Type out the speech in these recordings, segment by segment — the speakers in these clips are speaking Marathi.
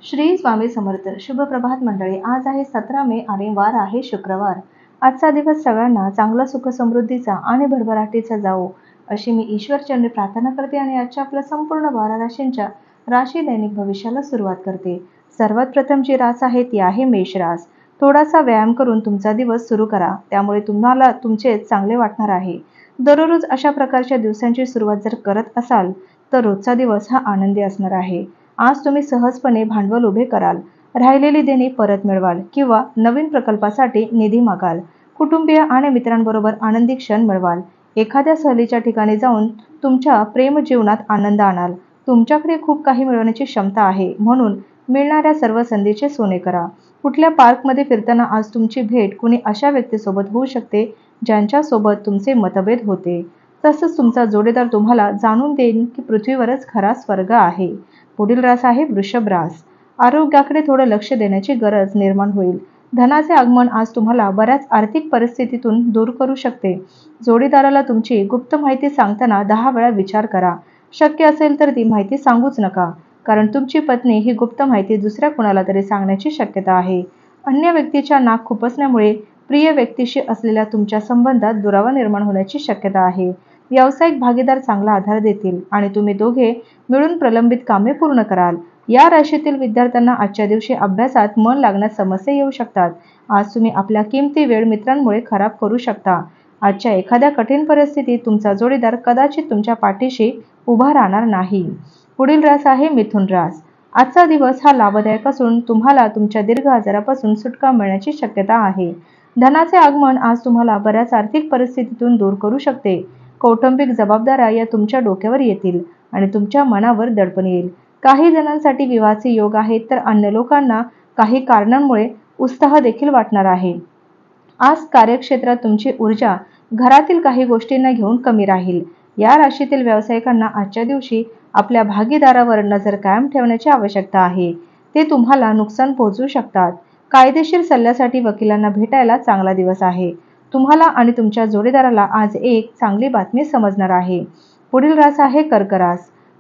श्री स्वामी समर्थ. शुभ प्रभात मंडळी. आज आहे 17 मे आणि वार आहे शुक्रवार. आजचा दिवस सगळ्यांना चांगला सुख समृद्धीचा आणि भरभराटीचा जावो अशी मी ईश्वरचरणी प्रार्थना करते आणि आजच्या आपल्या संपूर्ण 12 राशींच्या राशी दैनिक भविष्याला सुरुवात करते. सर्वात प्रथम जी रास आहे ती आहे मेष रास. थोडासा व्यायाम करून तुमचा दिवस सुरू करा, त्यामुळे तुम्हाला तुमचे चांगले वाटणार आहे. दररोज अशा प्रकारच्या दिवसांची सुरुवात जर करत असाल तर रोजचा दिवस हा आनंदी असणार आहे. आज तुम्ही सहजपणे भांडवल उभे कराल, राहिलेली देणी परत मिळवाल किंवा नवीन प्रकल्पासाठी निधी मागाल. कुटुंबीय आणि मित्रांबरोबर आनंदी क्षण मिळवाल. एखाद्या सहलीच्या ठिकाणी जाऊन तुमच्या प्रेम जीवनात आनंद आणाल. तुमच्याकडे खूप काही मिळवण्याची क्षमता आहे, म्हणून मिळणाऱ्या सर्व संधीचे सोने करा. कुठल्या पार्कमध्ये फिरताना आज तुमची भेट कुणी अशा व्यक्तीसोबत होऊ शकते ज्यांच्यासोबत तुमचे मतभेद होते. तसंच तुमचा जोडीदार तुम्हाला जाणून देईल की पृथ्वीवरच खरा स्वर्ग आहे. पुढील रास आहे वृषभ रास. आरोग्याकडे थोडं लक्ष देण्याची गरज निर्माण होईल. धनाचे आगमन आज तुम्हाला बऱ्याच आर्थिक परिस्थितीतून दूर करू शकते. जोडीदाराला तुमची गुप्त माहिती सांगताना 10 वेळा विचार करा. शक्य असेल तर ती माहिती सांगूच नका, कारण तुमची पत्नी ही गुप्त माहिती दुसऱ्या कुणाला तरी सांगण्याची शक्यता आहे. अन्य व्यक्तीच्या नाक खुपसण्यामुळे प्रिय व्यक्तीशी असलेल्या तुमच्या संबंधात दुरावा निर्माण होण्याची शक्यता आहे. व्यावसायिक भागीदार चांगला आधार देतील आणि तुम्ही दोघे मिळून प्रलंबित कामे पूर्ण कराल. या राशीतील विद्यार्थ्यांना आजच्या दिवशी अभ्यासात मन लागण्यास समस्या येऊ शकतात. आज तुम्ही आपला किमती वेळ मित्रांमुळे खराब करू शकता. आजच्या एखाद्या कठीण परिस्थितीत तुमचा जोडीदार कदाचित तुमच्या पाठीशी उभा राहणार नाही. पुढील रास आहे मिथुन रास. आजचा दिवस हा लाभदायक असून तुम्हाला तुमच्या दीर्घ आजारापासून सुटका मिळण्याची शक्यता आहे. धनाचे आगमन आज तुम्हाला बऱ्याच आर्थिक परिस्थितीतून दूर करू शकते. कौटुंबिक जबाबदाऱ्या या तुमच्या डोक्यावर येतील आणि तुमच्या मनावर दडपण येईल. काही जणांसाठी विवाहाचे योग आहेत, तर अन्य लोकांना काही कारणांमुळे उत्साह देखील वाटणार आहे. आज कार्यक्षेत्रात तुमची ऊर्जा घरातील काही गोष्टींना घेऊन कमी राहील. या राशीतील व्यावसायिकांना आजच्या दिवशी आपल्या भागीदारावर नजर कायम ठेवण्याची आवश्यकता आहे. ते तुम्हाला नुकसान पोहोचवू शकतात. कायदेशीर सल्ल्यासाठी वकिलांना भेटायला चांगला दिवस आहे. तुम्हाला आणि तुमच्या जोडीदाराला आज एक चांगली बातमी समजणार आहे. पुढील रास आहे कर्क रास.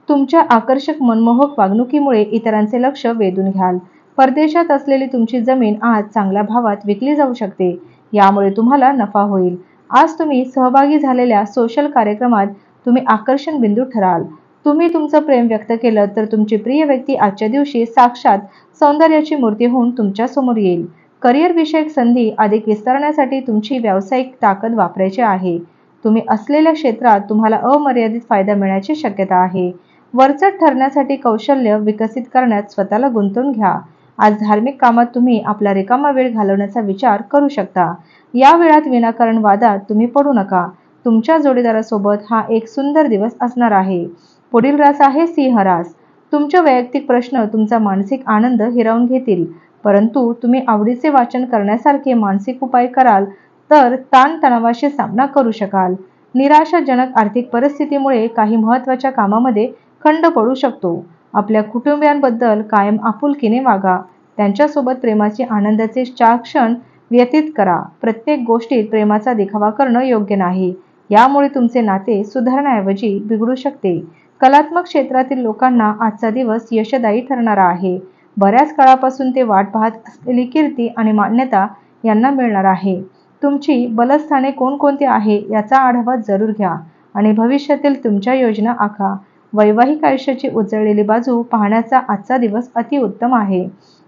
तुमच्या आकर्षक मनमोहक वागणुकीमुळे इतरांचे लक्ष वेधून घ्याल. परदेशात असलेली तुमची जमीन आज चांगल्या भावात विकली जाऊ शकते. यामुळे तुम्हाला नफा होईल. आज तुम्ही सहभागी झालेल्या सोशल कार्यक्रमात तुम्ही आकर्षण बिंदू ठराल. तुम्ही तुमचं प्रेम व्यक्त केलं तर तुमची प्रिय व्यक्ती आजच्या दिवशी साक्षात सौंदर्याची मूर्ती होऊन तुमच्या समोर येईल. करिअर विषयक संधी अधिक विस्तारण्यासाठी तुमची व्यावसायिक ताकद वापरायची आहे. तुम्ही असलेल्या क्षेत्रात तुम्हाला अमर्यादित फायदा मिळण्याची शक्यता आहे. वरचढ ठरण्यासाठी कौशल्य विकसित करण्यात स्वतःला गुंतवून घ्या. आज धार्मिक कामात तुम्ही आपला रिकामा वेळ घालवण्याचा विचार करू शकता. या वेळात विनाकारण वादात तुम्ही पडू नका. तुमच्या जोडीदारासोबत हा एक सुंदर दिवस असणार आहे. पुढील रास आहे सिंह रास. तुमचे वैयक्तिक प्रश्न तुमचा मानसिक आनंद हिरावून घेतील, परंतु तुम्ही आवडीचे वाचन करण्यासारखे मानसिक उपाय कराल तर ताणतणावाशी सामना करू शकाल. निराशाजनक आर्थिक परिस्थितीमुळे काही महत्त्वाच्या कामामध्ये खंड पडू शकतो. आपल्या कुटुंबियांबद्दल कायम आपुलकीने वागा. त्यांच्यासोबत प्रेमाचे आनंदाचे 4 क्षण व्यतीत करा. प्रत्येक गोष्टीत प्रेमाचा दिखावा करणं योग्य नाही. यामुळे तुमचे नाते सुधारण्याऐवजी बिघडू शकते. कलात्मक क्षेत्रातील लोकांना आजचा दिवस यशदायी ठरणारा आहे. बऱ्याच काळापासून ते वाट पाहत असलेली कीर्ती आणि मान्यता यांना मिळणार आहे. तुमची बलस्थाने कोणकोणती आहे याचा आढावा जरूर घ्या आणि भविष्यातील तुमच्या योजना आखा. वैवाहिक आयुष्याची उजळलेली बाजू पाहण्याचा आजचा दिवस अतिउत्तम आहे.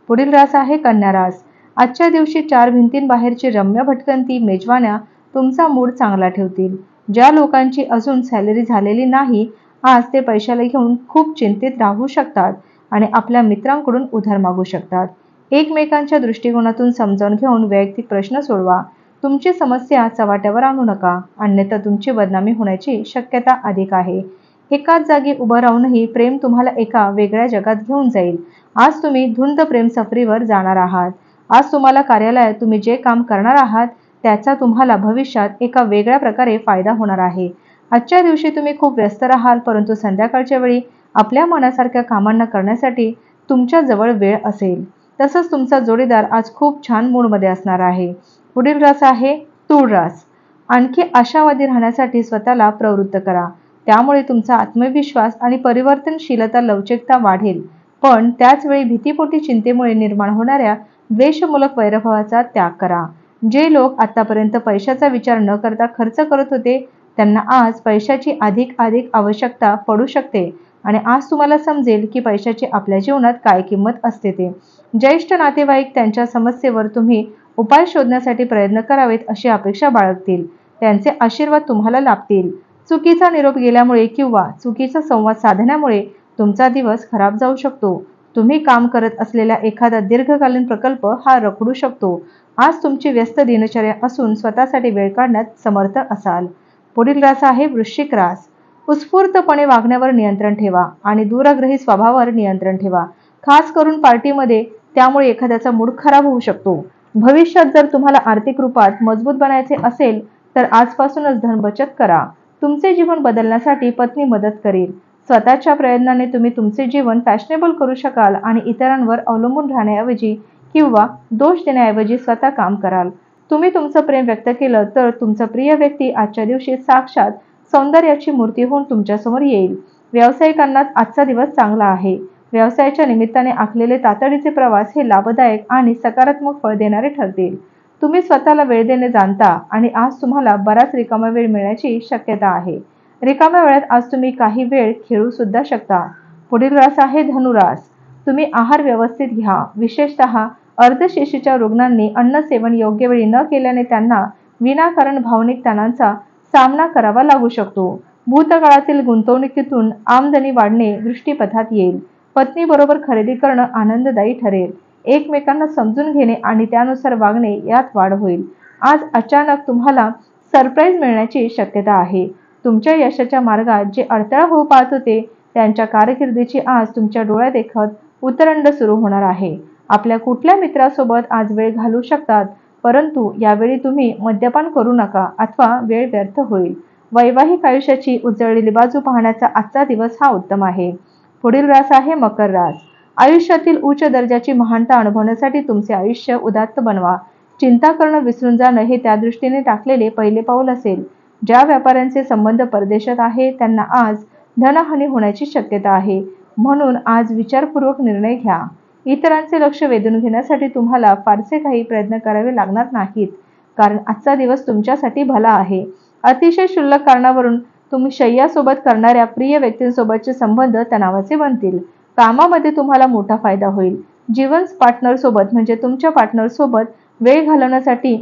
पुढील रास आहे कन्या रास. आजच्या दिवशी 4 भिंतींबाहेरची रम्य भटकंती मेजवान्या तुमचा मूड चांगला ठेवतील. ज्या लोकांची अजून सॅलरी झालेली नाही, आज ते पैशाला घेऊन खूप चिंतित राहू शकतात आणि आपल्या मित्रांकडून उधार मागू शकतात. एकमेकांच्या दृष्टिकोनातून समजावून घेऊन वैयक्तिक प्रश्न सोडवा. तुमची समस्या चव्हाट्यावर आणू नका, अन्यथा तुमची बदनामी होण्याची शक्यता अधिक आहे. एकाच जागी उभं राहूनही प्रेम तुम्हाला एका वेगळ्या जगात घेऊन जाईल. आज तुम्ही धुंद प्रेम सफरीवर जाणार आहात. आज तुम्हाला कार्यालयात तुम्ही जे काम करणार आहात त्याचा तुम्हाला भविष्यात एका वेगळ्या प्रकारे फायदा होणार आहे. आजच्या दिवशी तुम्ही खूप व्यस्त राहाल, परंतु संध्याकाळच्या वेळी आपल्या मनासारख्या कामांना करण्यासाठी तुमच्या जवळ वेळ असेल. तसंच तुमचा जोडीदार आज खूप छान मूडमध्ये असणार आहे. पुढील रास आहे तूळ रास. आणखी आशावादी राहण्यासाठी स्वतःला प्रवृत्त करा. त्यामुळे तुमचा आत्मविश्वास आणि परिवर्तनशीलता लवचिकता वाढेल. पण त्याच वेळी भीतीपोटी चिंतेमुळे निर्माण होणाऱ्या द्वेषमूलक वैरभावाचा त्याग करा. जे लोक आतापर्यंत पैशाचा विचार न करता खर्च करत होते, त्यांना आज पैशाची अधिक आवश्यकता पडू शकते आणि आज तुम्हाला समजेल की पैशाची आपल्या जीवनात काय किंमत असते ते. ज्येष्ठ नातेवाईक त्यांच्या समस्येवर तुम्ही उपाय शोधण्यासाठी प्रयत्न करावेत अशी अपेक्षा बाळगतील. त्यांचे आशीर्वाद तुम्हाला लाभतील. चुकीचा निरोप गेल्यामुळे किंवा चुकीचा संवाद साधण्यामुळे तुमचा दिवस खराब जाऊ शकतो. तुम्ही काम करत असलेला एखादा दीर्घकालीन प्रकल्प हा रखडू शकतो. आज तुमची व्यस्त दिनचर्या असून स्वतःसाठी वेळ काढण्यात समर्थ असाल. पुढील रास आहे वृश्चिक रास. उत्स्फूर्तपणे वागण्यावर नियंत्रण ठेवा आणि दूरग्रही स्वभावावर नियंत्रण ठेवा. खास करून पार्टीमध्ये, त्यामुळे एखाद्याचा मूड खराब होऊ शकतो. भविष्यात जर तुम्हाला आर्थिक रूपात मजबूत बनायचे असेल तर आजपासूनच धन बचत करा. तुमचे जीवन बदलण्यासाठी पत्नी मदत करेल. स्वतःच्या प्रयत्नाने तुम्ही तुमचे जीवन फॅशनेबल करू शकाल आणि इतरांवर अवलंबून राहण्याऐवजी किंवा दोष देण्याऐवजी स्वतः काम कराल. तुम्ही तुमचं प्रेम व्यक्त केलं तर तुमचा प्रिय व्यक्ती आजच्या दिवशी साक्षात सौंदर्याची मूर्ती होऊन तुमच्यासमोर येईल. व्यावसायिकांना आजचा दिवस चांगला आहे. व्यवसायाच्या निमित्ताने आखलेले तातडीचे प्रवास हे लाभदायक आणि सकारात्मक फळ देणारे ठरतील. तुम्ही स्वतःला वेळ देणे जाणता आणि आज तुम्हाला बराच रिकामा वेळ मिळण्याची शक्यता आहे. रिकाम्या वेळात आज तुम्ही काही वेळ खेळू सुद्धा शकता. पुढील रास आहे धनुरास. तुम्ही आहार व्यवस्थित घ्या. विशेषतः अर्धशेषीच्या रुग्णांनी अन्न सेवन योग्य वेळी न केल्याने त्यांना विनाकारण भावनिक ताणांचा सामना करावा लागू शकतो. भूतकाळातील गुंतवणुकीतून आमदनी वाढणे दृष्टीपथात येईल. पत्नीबरोबर खरेदी करणं आनंददायी ठरेल. एकमेकांना समजून घेणे आणि त्यानुसार वागणे यात वाढ होईल. आज अचानक तुम्हाला सरप्राईज मिळण्याची शक्यता आहे. तुमच्या यशाच्या मार्गात जे अडथळा होऊ पाहत होते त्यांच्या कारकिर्दीची आज तुमच्या डोळ्यादेखत उतरंड सुरू होणार आहे. आपल्या कुठल्या मित्रासोबत आज वेळ घालवू शकतात, परंतु यावेळी तुम्ही मद्यपान करू नका अथवा वेळ व्यर्थ होईल. वैवाहिक आयुष्याची उजळलेली बाजू पाहण्याचा आजचा दिवस हा उत्तम आहे. पुढील रास आहे मकर रास. आयुष्यातील उच्च दर्जाची महानता अनुभवण्यासाठी तुमचे आयुष्य उदात्त बनवा. चिंता करणं विसरून जाणं हे त्या दृष्टीने टाकलेले पहिले पाऊल असेल. ज्या व्यापाऱ्यांचे संबंध परदेशात आहे त्यांना आज धनहानी होण्याची शक्यता आहे. म्हणून आज विचारपूर्वक निर्णय घ्या. इतरांचे लक्ष वेधून घेण्यासाठी तुम्हाला फारसे काही प्रयत्न करावे लागणार नाहीत, कारण आजचा दिवस तुमच्यासाठी भला आहे. अतिशय क्षुल्लक कारणावरून तुम्ही शय्यासोबत करणाऱ्या प्रिय व्यक्तींसोबतचे संबंध तणावाचे बनतील. कामामध्ये तुम्हाला मोठा फायदा होईल. जीवन पार्टनरसोबत म्हणजे तुमच्या पार्टनरसोबत वेळ घालवण्यासाठी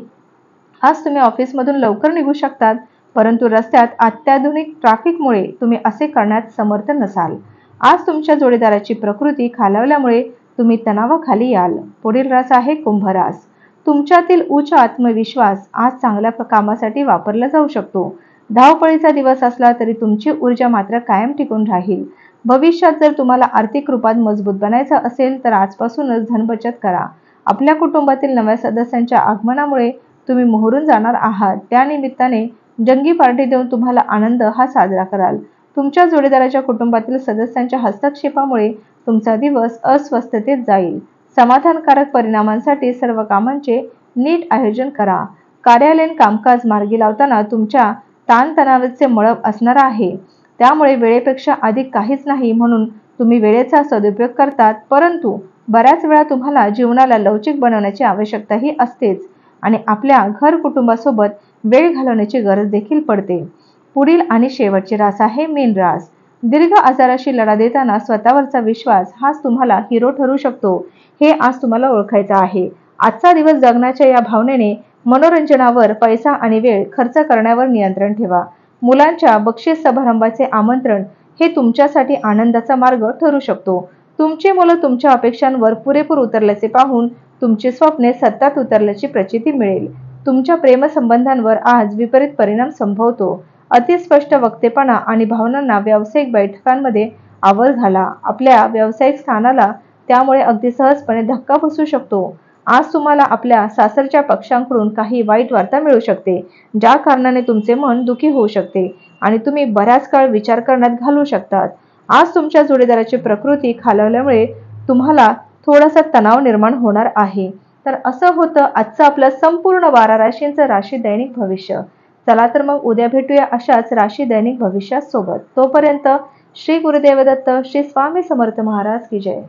आज तुम्ही ऑफिसमधून लवकर निघू शकतात, परंतु रस्त्यात अत्याधुनिक ट्रॅफिकमुळे तुम्ही असे करण्यात समर्थ नसाल. आज तुमच्या जोडीदाराची प्रकृती खालावल्यामुळे तुम्ही तणावाखाली याल. पुढील रास आहे कुंभ रास. तुमच्यातील उच्च आत्मविश्वास आज चांगल्या कामासाठी वापरला जाऊ शकतो. धावपळीचा दिवस असला तरी तुमची ऊर्जा मात्र कायम टिकून राहील. भविष्यात जर तुम्हाला आर्थिक रूपात मजबूत बनायचं असेल तर आजपासूनच धन बचत करा. आपल्या कुटुंबातील नव्या सदस्यांच्या आगमनामुळे तुम्ही मोहरून जाणार आहात. त्यानिमित्ताने जंगी पार्टी देऊन तुम्हाला आनंद हा साजरा कराल. तुमच्या जोडीदाराच्या कुटुंबातील सदस्यांच्या हस्तक्षेपामुळे तुमचा दिवस अस्वस्थतेत जाईल. समाधानकारक परिणामांसाठी सर्व कामांचे नीट आयोजन करा. कार्यालयीन कामकाज मार्गी लावताना तुमच्या ताणतणावाचे मळब असणार आहे. त्यामुळे वेळेपेक्षा अधिक काहीच नाही म्हणून तुम्ही वेळेचा सदुपयोग करतात, परंतु बऱ्याच वेळा तुम्हाला जीवनाला लवचिक बनवण्याची आवश्यकताही असतेच आणि आपल्या घर कुटुंबासोबत वेळ घालवण्याची गरज देखील पडते. पुढील आणि शेवटचे रास आहे मीन रास. दीर्घ आजाराशी लढा देताना स्वतःवरचा विश्वास हाच तुम्हाला हिरो ठरू शकतो, हे आज तुम्हाला ओळखायचं आहे. आजचा दिवस जगण्याच्या या भावनेने मनोरंजनावर पैसा आणि वेळ खर्च करण्यावर नियंत्रण ठेवा. मुलांच्या बक्षीस समारंभाचे आमंत्रण हे तुमच्यासाठी आनंदाचा मार्ग ठरू शकतो. तुमची मुलं तुमच्या अपेक्षांवर पुरेपूर उतरल्याचे पाहून तुमची स्वप्ने सत्यात उतरल्याची प्रचिती मिळेल. तुमच्या प्रेमसंबंधांवर आज विपरीत परिणाम संभवतो. अतिस्पष्ट वक्तेपणा आणि भावनांना व्यावसायिक बैठकांमध्ये आवर घाला. आपल्या व्यावसायिक स्थानाला त्यामुळे अगदी सहजपणे धक्का बसू शकतो. आज तुम्हाला आपल्या सासरच्या पक्षांकडून काही वाईट वार्ता मिळू शकते, ज्या कारणाने तुमचे मन दुखी होऊ शकते आणि तुम्ही बराच काळ विचार करण्यात घालवू शकतात. आज तुमच्या जोडीदाराची प्रकृती खालावल्यामुळे तुम्हाला थोडासा तणाव निर्माण होणार आहे. तर असं होतं आजचं आपलं संपूर्ण 12 राशींचं राशी दैनिक भविष्य. चला तर मग उद्या भेटूया अशाच राशी दैनिक भविष्यासोबत. तोपर्यंत श्री गुरुदेव दत्त, श्री स्वामी समर्थ महाराज की जय.